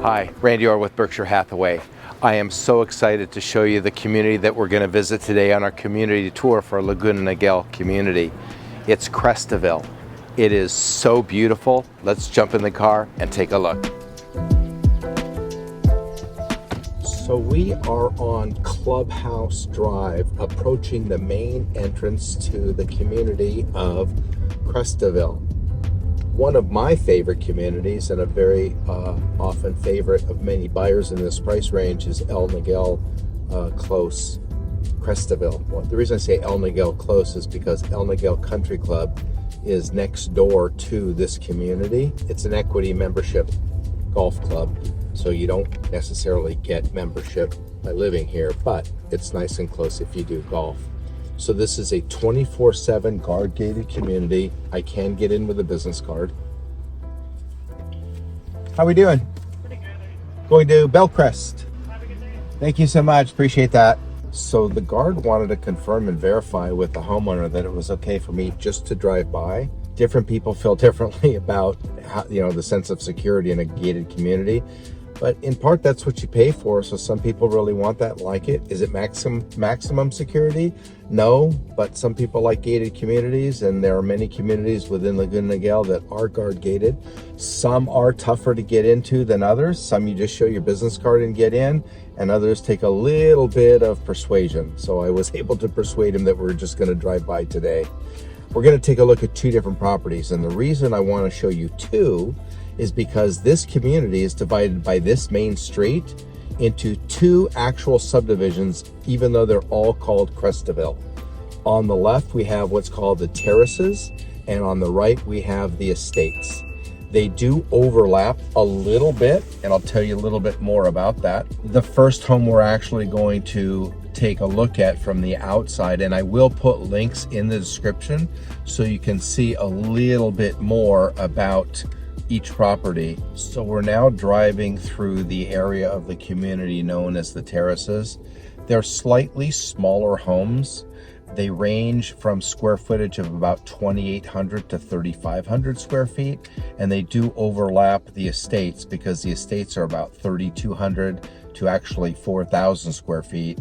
Hi, Randy Orr with Berkshire Hathaway. I am so excited to show you the community that we're going to visit today on our community tour for Laguna Niguel community. It's Crest De Ville. It is so beautiful. Let's jump in the car and take a look. So we are on Clubhouse Drive, approaching the main entrance to the community of Crest De Ville. One of my favorite communities, and a very often favorite of many buyers in this price range, is El Niguel Close, Crest De Ville. Well, the reason I say El Niguel Close is because El Niguel Country Club is next door to this community. It's an equity membership golf club, so you don't necessarily get membership by living here, but it's nice and close if you do golf. So this is a 24/7 guard-gated community. I can get in with a business card. How we doing? Pretty good. Going to Bellcrest. Have a good day. Thank you so much. Appreciate that. So the guard wanted to confirm and verify with the homeowner that it was okay for me just to drive by. Different people feel differently about how, the sense of security in a gated community. But in part, that's what you pay for. So some people really want that and like it. Is it maximum security? No, but some people like gated communities, and there are many communities within Laguna Niguel that are guard gated. Some are tougher to get into than others. Some you just show your business card and get in, and others take a little bit of persuasion. So I was able to persuade him that we're just going to drive by today. We're going to take a look at two different properties, and the reason I want to show you two is because this community is divided by this main street into two actual subdivisions, even though they're all called Crest De Ville. On the left, we have what's called the Terraces, and on the right, we have the Estates. They do overlap a little bit, and I'll tell you a little bit more about that. The first home we're actually going to take a look at from the outside, and I will put links in the description so you can see a little bit more about each property. So we're now driving through the area of the community known as the Terraces. They're slightly smaller homes. They range from square footage of about 2,800 to 3,500 square feet, and they do overlap the Estates because the Estates are about 3,200 to actually 4,000 square feet,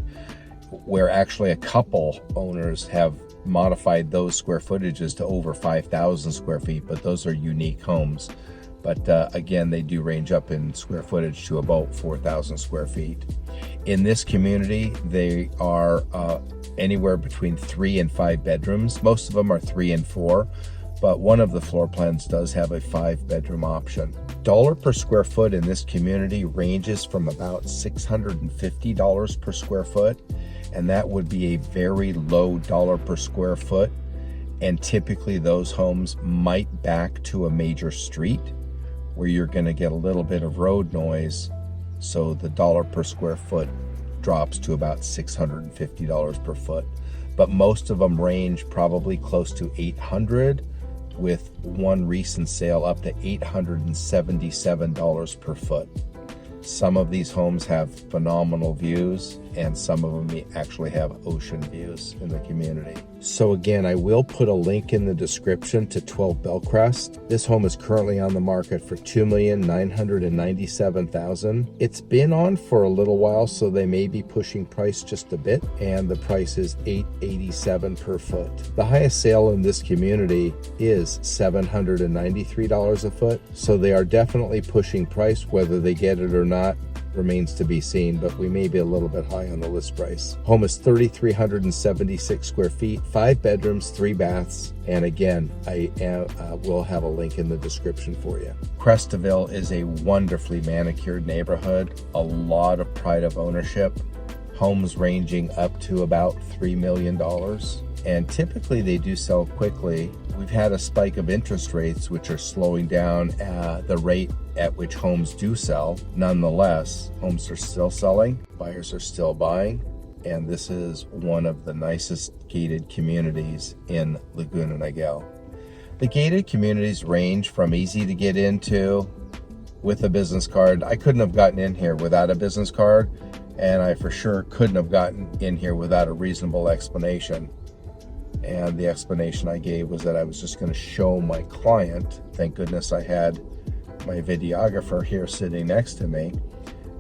where actually a couple owners have modified those square footages to over 5,000 square feet, but those are unique homes. But again, they do range up in square footage to about 4,000 square feet. In this community, they are anywhere between 3 and 5 bedrooms. Most of them are 3 and 4, but one of the floor plans does have a 5-bedroom option. Dollar per square foot in this community ranges from about $650 per square foot, and that would be a very low dollar per square foot. And typically those homes might back to a major street where you're going to get a little bit of road noise, so the dollar per square foot drops to about $650 per foot. But most of them range probably close to $800, with one recent sale up to $877 per foot. Some of these homes have phenomenal views, and some of them actually have ocean views in the community. So again, I will put a link in the description to 12 Bellcrest. This home is currently on the market for $2,997,000. It's been on for a little while, so they may be pushing price just a bit, and the price is $887 per foot. The highest sale in this community is $793 a foot, so they are definitely pushing price. Whether they get it or not remains to be seen, but we may be a little bit high on the list price. Home is 3,376 square feet, 5 bedrooms, 3 baths, and again, I will have a link in the description for you. Crest De Ville is a wonderfully manicured neighborhood, a lot of pride of ownership, homes ranging up to about $3 million, and typically they do sell quickly. We've had a spike of interest rates, which are slowing down the rate at which homes do sell. Nonetheless, homes are still selling, buyers are still buying, and this is one of the nicest gated communities in Laguna Niguel. The gated communities range from easy to get into with a business card. I couldn't have gotten in here without a business card, and I for sure couldn't have gotten in here without a reasonable explanation. And the explanation I gave was that I was just going to show my client, thank goodness I had my videographer here sitting next to me,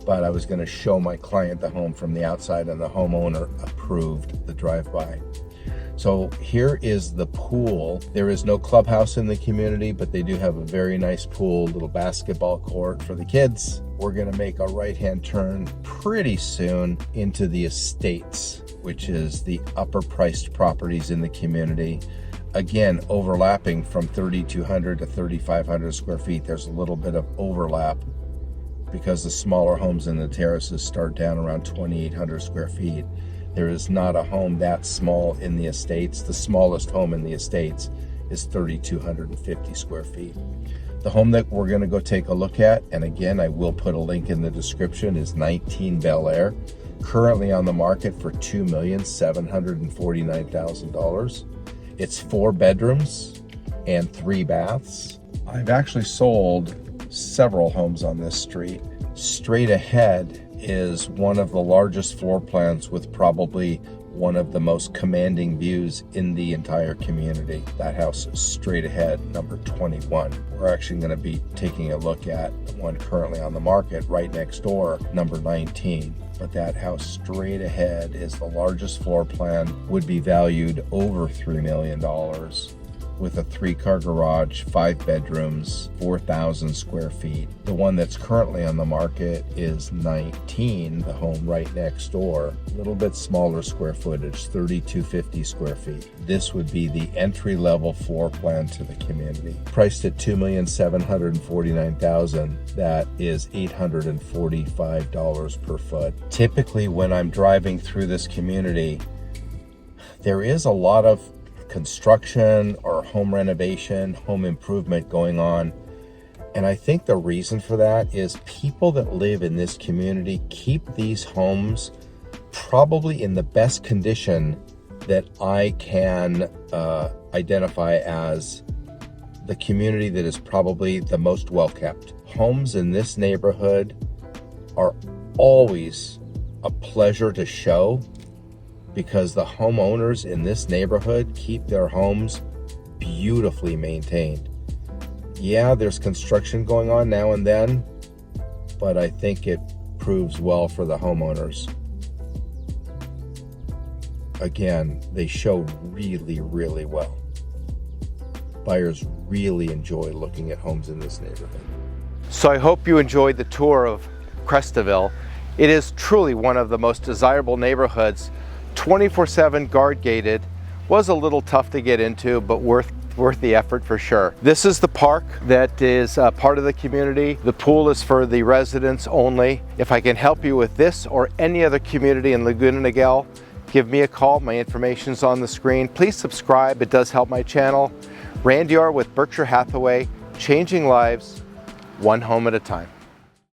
but I was going to show my client the home from the outside, and the homeowner approved the drive-by. So here is the pool. There is no clubhouse in the community, but they do have a very nice pool, little basketball court for the kids. We're gonna make a right-hand turn pretty soon into the estates, which is the upper priced properties in the community. Again, overlapping from 3,200 to 3,500 square feet. There's a little bit of overlap because the smaller homes in the terraces start down around 2,800 square feet. There is not a home that small in the estates. The smallest home in the estates is 3,250 square feet. The home that we're going to go take a look at, and again, I will put a link in the description, is 19 Bel Air, currently on the market for $2,749,000. It's 4 bedrooms and 3 baths. I've actually sold several homes on this street. Straight ahead is one of the largest floor plans with probably one of the most commanding views in the entire community. That house is straight ahead, number 21. We're actually going to be taking a look at the one currently on the market right next door, number 19. But that house straight ahead is the largest floor plan, would be valued over $3 million, with a 3-car garage, 5 bedrooms, 4,000 square feet. The one that's currently on the market is 19, the home right next door. A little bit smaller square footage, 3,250 square feet. This would be the entry-level floor plan to the community. Priced at $2,749,000, that is $845 per foot. Typically, when I'm driving through this community, there is a lot of construction or home renovation, home improvement going on. And I think the reason for that is people that live in this community keep these homes probably in the best condition that I can identify as the community that is probably the most well kept. Homes in this neighborhood are always a pleasure to show, because the homeowners in this neighborhood keep their homes beautifully maintained. Yeah, there's construction going on now and then, but I think it proves well for the homeowners. Again, they show really, really well. Buyers really enjoy looking at homes in this neighborhood. So I hope you enjoyed the tour of Crest De Ville. It is truly one of the most desirable neighborhoods. 24/7 guard gated. Was a little tough to get into, but worth the effort for sure. This is the park that is part of the community. The pool is for the residents only. If I can help you with this or any other community in Laguna Niguel, give me a call. My information's on the screen. Please subscribe. It does help my channel. Grandeur with Berkshire Hathaway, changing lives one home at a time.